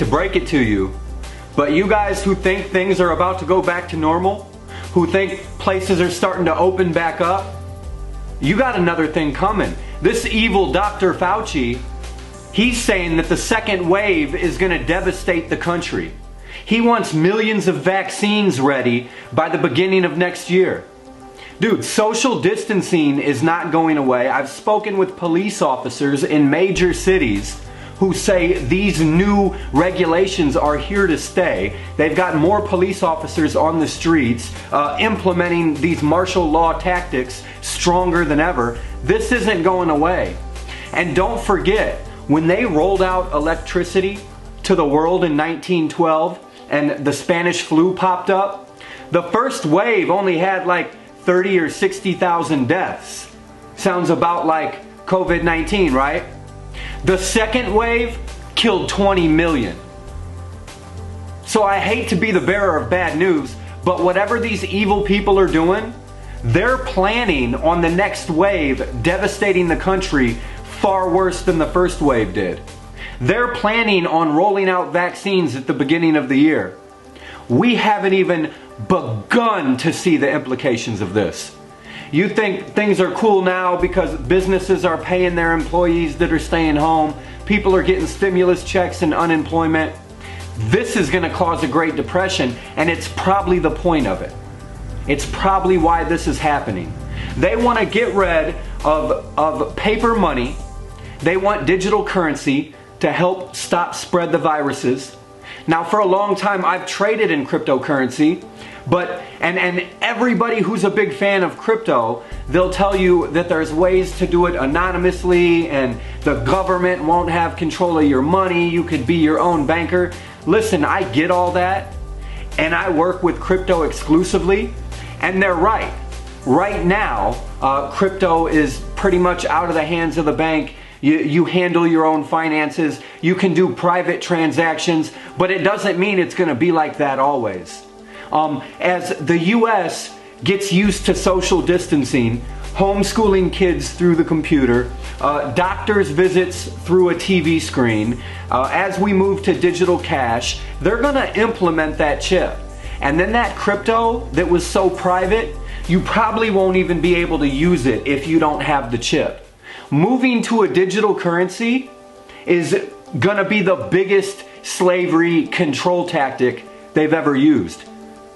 to break it to you, but you guys who think things are about to go back to normal, who think places are starting to open back up, you got another thing coming. This evil Dr. Fauci, he's saying that the second wave is going to devastate the country. He wants millions of vaccines ready by the beginning of next year. Dude, social distancing is not going away. I've spoken with police officers in major cities who say these new regulations are here to stay. They've got more police officers on the streets implementing these martial law tactics stronger than ever. This isn't going away. And don't forget, when they rolled out electricity to the world in 1912 and the Spanish flu popped up, the first wave only had like 30 or 60,000 deaths. Sounds about like COVID-19, right? The second wave killed 20 million. So I hate to be the bearer of bad news, but whatever these evil people are doing, they're planning on the next wave devastating the country far worse than the first wave did. They're planning on rolling out vaccines at the beginning of the year. We haven't even begun to see the implications of this. You think things are cool now because businesses are paying their employees that are staying home, people are getting stimulus checks and unemployment. This is going to cause a Great Depression, and it's probably the point of it. It's probably why this is happening. They want to get rid of paper money. They want digital currency to help spread the viruses. Now, for a long time, I've traded in cryptocurrency, but and everybody who's a big fan of crypto, they'll tell you that there's ways to do it anonymously and the government won't have control of your money. You could be your own banker. Listen, I get all that, and I work with crypto exclusively, and they're right. Right now, crypto is pretty much out of the hands of the bank. You handle your own finances. You can do private transactions, but it doesn't mean it's going to be like that always. As the U.S. gets used to social distancing, homeschooling kids through the computer, doctors' visits through a TV screen, as we move to digital cash, they're going to implement that chip. And then that crypto that was so private, you probably won't even be able to use it if you don't have the chip. Moving to a digital currency is going to be the biggest slavery control tactic they've ever used.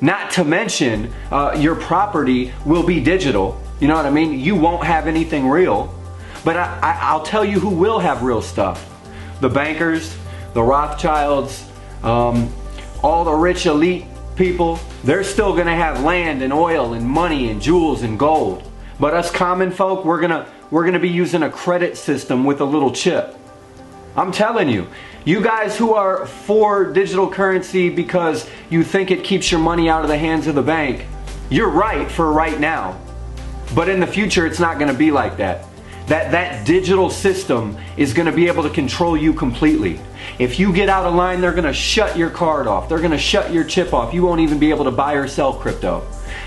Not to mention, your property will be digital. You know what I mean? You won't have anything real. But I'll tell you who will have real stuff. The bankers, the Rothschilds, all the rich elite people, they're still going to have land and oil and money and jewels and gold. But us common folk, we're gonna be using a credit system with a little chip. I'm telling you, you guys who are for digital currency because you think it keeps your money out of the hands of the bank, you're right for right now. But in the future, it's not gonna be like that. That digital system is gonna be able to control you completely. If you get out of line, they're gonna shut your card off. They're gonna shut your chip off. You won't even be able to buy or sell crypto.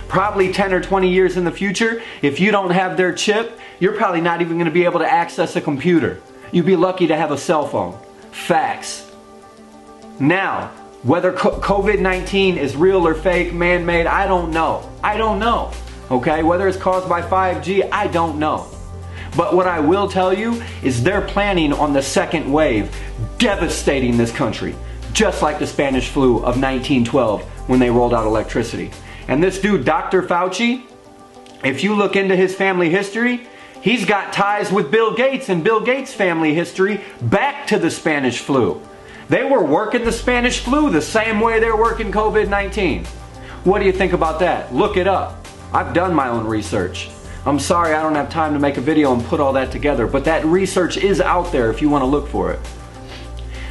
Probably 10 or 20 years in the future, if you don't have their chip, you're probably not even going to be able to access a computer. You'd be lucky to have a cell phone. Facts. Now, whether COVID-19 is real or fake, man-made, I don't know. I don't know. Okay? Whether it's caused by 5G, I don't know. But what I will tell you is they're planning on the second wave devastating this country, just like the Spanish flu of 1912 when they rolled out electricity. And this dude, Dr. Fauci, if you look into his family history, he's got ties with Bill Gates and Bill Gates' family history back to the Spanish flu. They were working the Spanish flu the same way they're working COVID-19. What do you think about that? Look it up. I've done my own research. I'm sorry I don't have time to make a video and put all that together, but that research is out there if you want to look for it.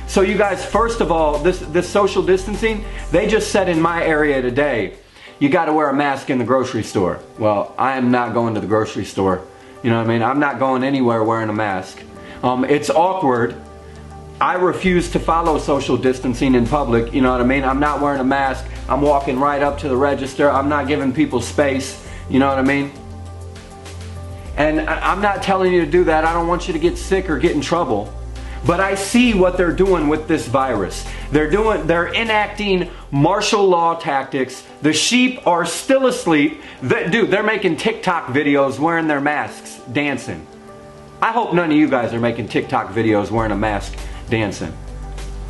So you guys, first of all, this social distancing, they just said in my area today, you got to wear a mask in the grocery store. Well, I am not going to the grocery store. You know what I mean? I'm not going anywhere wearing a mask. It's awkward. I refuse to follow social distancing in public. You know what I mean? I'm not wearing a mask. I'm walking right up to the register. I'm not giving people space. You know what I mean? And I'm not telling you to do that. I don't want you to get sick or get in trouble. But I see what they're doing with this virus. They're enacting martial law tactics. The sheep are still asleep. Dude, they're making TikTok videos wearing their masks, dancing. I hope none of you guys are making TikTok videos wearing a mask, dancing.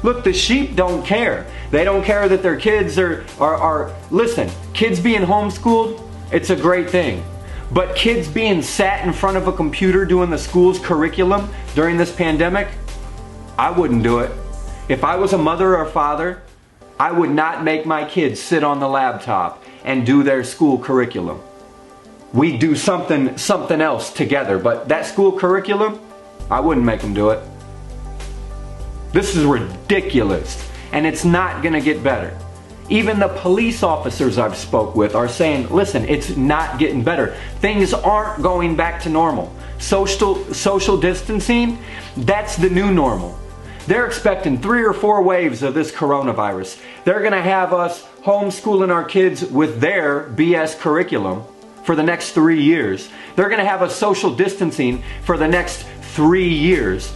Look, the sheep don't care. They don't care that their kids are listen, kids being homeschooled, it's a great thing. But kids being sat in front of a computer doing the school's curriculum during this pandemic, I wouldn't do it. If I was a mother or father, I would not make my kids sit on the laptop and do their school curriculum. We do something else together, but that school curriculum, I wouldn't make them do it. This is ridiculous, and it's not gonna get better. Even the police officers I've spoke with are saying, listen, it's not getting better. Things aren't going back to normal. Social distancing, that's the new normal. They're expecting 3 or 4 waves of this coronavirus. They're gonna have us homeschooling our kids with their BS curriculum for the next 3 years. They're gonna have us social distancing for the next 3 years.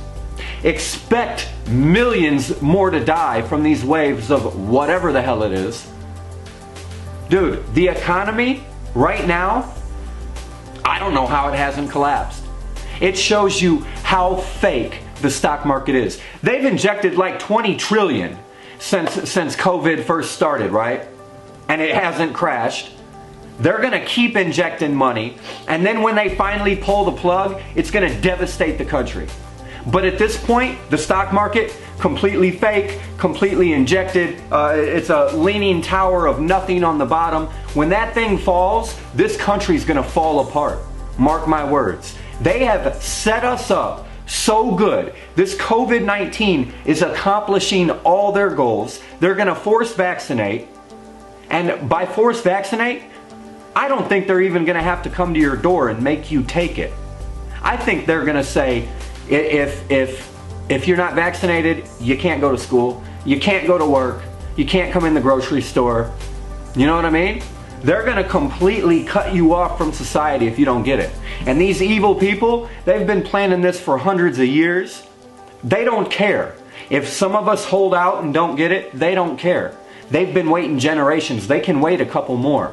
Expect millions more to die from these waves of whatever the hell it is. Dude, the economy right now, I don't know how it hasn't collapsed. It shows you how fake the stock market is. They've injected like 20 trillion since COVID first started, right? And it hasn't crashed. They're gonna keep injecting money, and then when they finally pull the plug, it's gonna devastate the country. But at this point, the stock market, completely fake, completely injected. It's a leaning tower of nothing on the bottom. When that thing falls, this country's gonna fall apart. Mark my words. They have set us up so good. This COVID-19 is accomplishing all their goals. They're gonna force vaccinate. And by force vaccinate, I don't think they're even gonna have to come to your door and make you take it. I think they're gonna say, if you're not vaccinated, you can't go to school, you can't go to work, you can't come in the grocery store. You know what I mean? They're gonna completely cut you off from society if you don't get it. And these evil people, they've been planning this for hundreds of years. They don't care. If some of us hold out and don't get it, they don't care. They've been waiting generations. They can wait a couple more.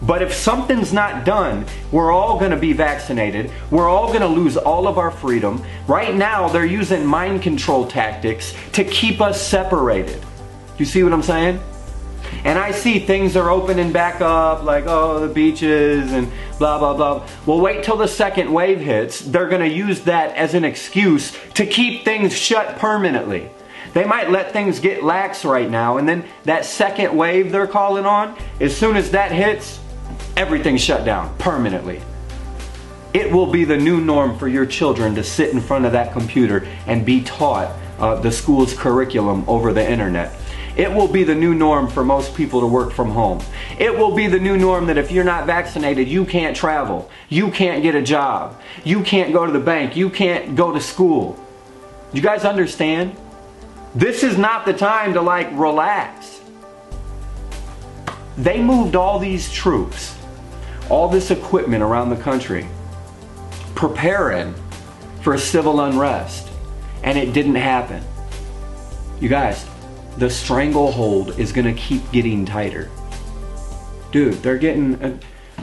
But if something's not done, we're all gonna be vaccinated. We're all gonna lose all of our freedom. Right now, they're using mind control tactics to keep us separated. You see what I'm saying? And I see things are opening back up, like, oh, the beaches and blah, blah, blah. Well, wait till the second wave hits. They're gonna use that as an excuse to keep things shut permanently. They might let things get lax right now, and then that second wave they're calling on, as soon as that hits, everything's shut down permanently. It will be the new norm for your children to sit in front of that computer and be taught the school's curriculum over the internet. It will be the new norm for most people to work from home. It will be the new norm that if you're not vaccinated, you can't travel, you can't get a job, you can't go to the bank, you can't go to school. You guys understand? This is not the time to like relax. They moved all these troops, all this equipment around the country, preparing for civil unrest, and it didn't happen. You guys, the stranglehold is gonna keep getting tighter. Dude, they're getting,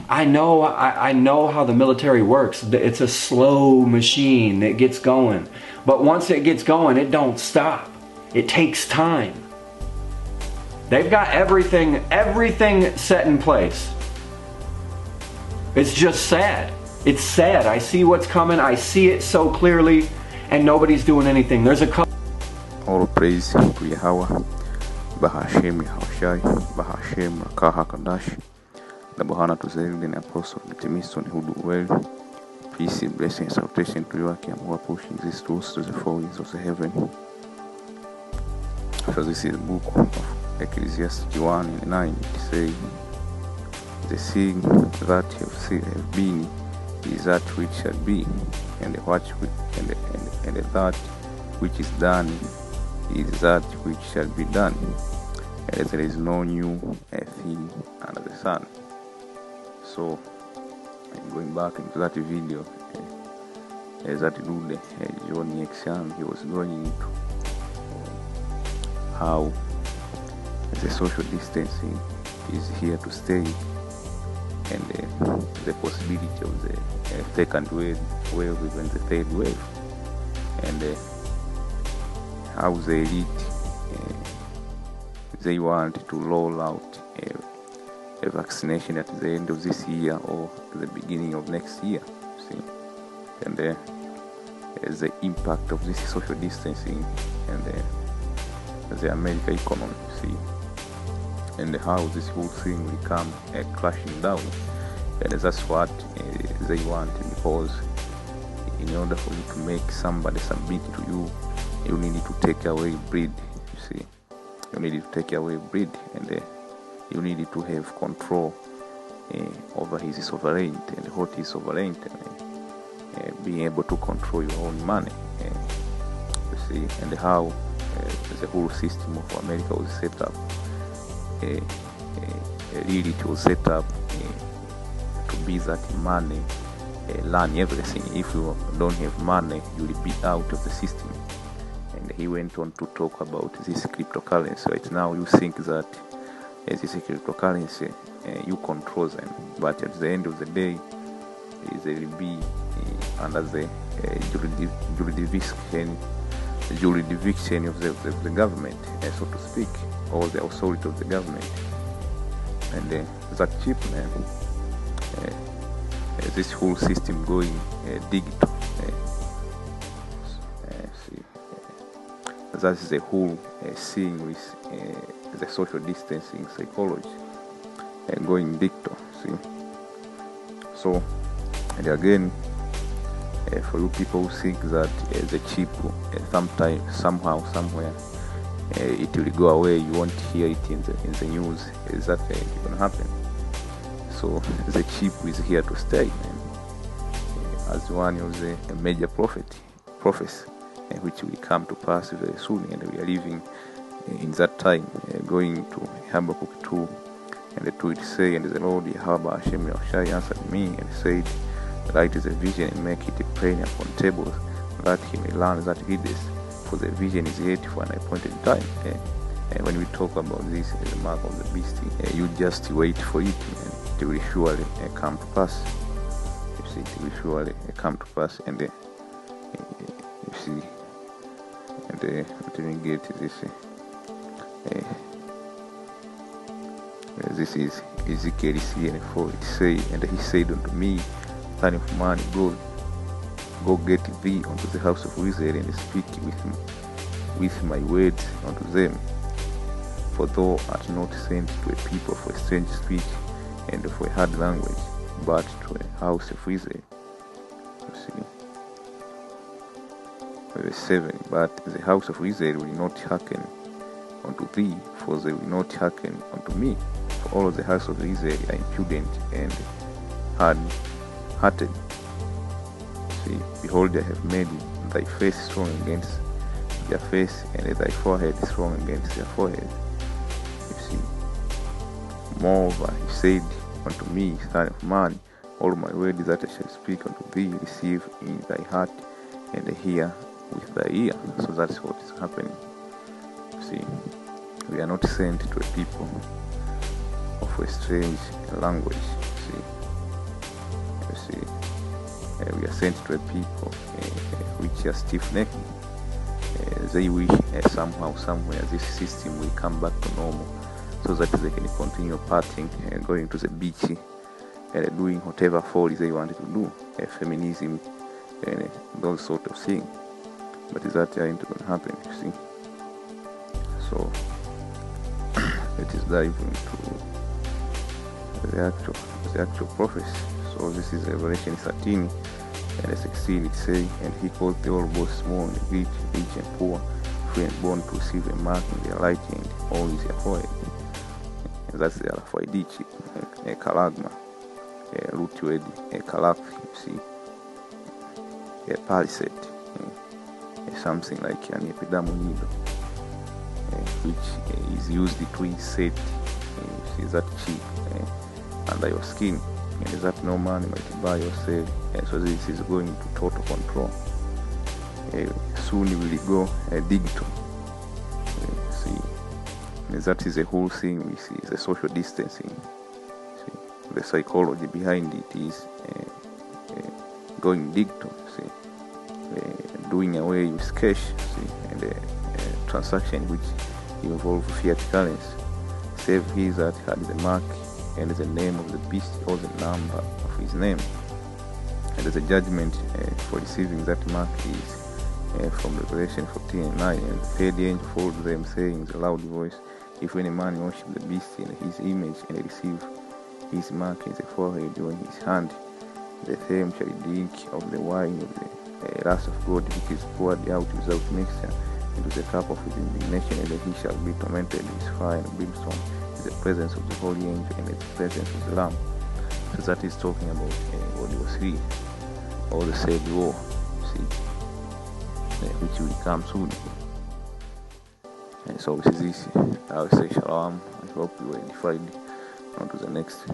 I know how the military works. It's a slow machine that gets going. But once it gets going, it don't stop. It takes time. They've got everything set in place. It's just sad. It's sad. I see what's coming. I see it so clearly, and nobody's doing anything. There's a couple. All praise to Yahweh, Bahashem Yahushai, Bahashem Rakah HaKadosh, the Bohana to Zayil, the Apostle, the Timison who do well. Peace and blessings, salvation to you, who are pushing these tools to the four winds of the heaven. So this is the book of Ecclesiastes 1:9. It says, the thing that have been is that which shall be, and the that which is done is that which shall be done, and there is no new thing under the sun. So I'm going back into that video that dude Johnny Exam, he was going into how the social distancing is here to stay, and the possibility of the second wave and the third wave, and how the elite they want to roll out a vaccination at the end of this year or the beginning of next year. See, and the impact of this social distancing and the American economy. See, and how this whole thing will come crashing down, and that's what they want, because in order for you to make somebody submit to you, you need to take away breed. You see, you need to take away breed, and you need to have control over his sovereignty, and what is sovereignty, being able to control your own money. You see, and how the whole system of America was set up. Really, it was set up to be that money learn everything. If you don't have money, you will be out of the system. And he went on to talk about this cryptocurrency. Right now, you think that this cryptocurrency, you control them, but at the end of the day, they will be under the jurisdiction of the government, so to speak, or the authority of the government. And that chip, man, this whole system going digital. That is the whole thing with the social distancing psychology going digital. See, so, and again, for you people who think that the chip sometime, somehow, somewhere, it will go away, you won't hear it in the news, is that going to happen? So the chip is here to stay, man. As one of the major prophets, which will come to pass very soon, and we are living in that time, going to Habakkuk 2, and the 2 it say, and the Lord Yahweh Hashem Yahushai answered me and said, write the vision and make it plain upon tables, that he may learn that it is, for the vision is yet for an appointed time. And when we talk about this as a mark of the beast, you just wait for it, and it will surely come to pass. You see, it will surely come to pass, and you see, and let me get this. This is Ezekiel 3:4. It say, and he said unto me, Son of man, go get thee unto the house of Israel, and speak with my words unto them. For thou art not sent to a people for a strange speech and for a hard language, but to a house of Israel. You see, verse 7. But the house of Israel will not hearken unto thee, for they will not hearken unto me. For all of the house of Israel are impudent and hard-hearted. See, behold, I have made thy face strong against their face, and thy forehead strong against their forehead. You see, moreover, he said unto me, Son of man, all my words that I shall speak unto thee, receive in thy heart, and hear with thy ear. So that's what is happening. You see, we are not sent to a people of a strange language. You see, we are sent to a people which are stiff-necked. They wish somehow, somewhere, this system will come back to normal, so that they can continue partying and going to the beach and doing whatever folly they wanted to do, feminism and those sort of things. But that ain't going to happen, you see. So let us dive into the actual prophecy. So this is Revelation 13 and 16. It says, and he called the all both small and great, rich and poor, free and bond, to receive a mark in their right hand, all is their forehead. And that's the RFID chip, a Kalagma, a root word, a Kalak, you see, a palisade, something like an epidermal needle, which is used to insert that chip under your skin, and that no man might buy or sell. So this is going to total control. Soon we will go digital. See. That is the whole thing. We see the social distancing. See, the psychology behind it is going digital. See, doing away with cash. See, and transaction which involve fiat currency. Save he that had the mark and the name of the beast or the number of his name. And the judgment for receiving that mark is from Revelation 14:9. And the third angel followed them, saying with a loud voice, if any man worship the beast in his image and receive his mark in the forehead or in his hand, the same shall drink of the wine of the wrath of God, which is poured out without mixture into the cup of his indignation, and he shall be tormented with fire and brimstone in the presence of the holy angel and in the presence of the Lamb. So that is talking about World War III, or the said war, see, which will come soon. And so with this, I will say shalom. I hope you were edified. On to the next.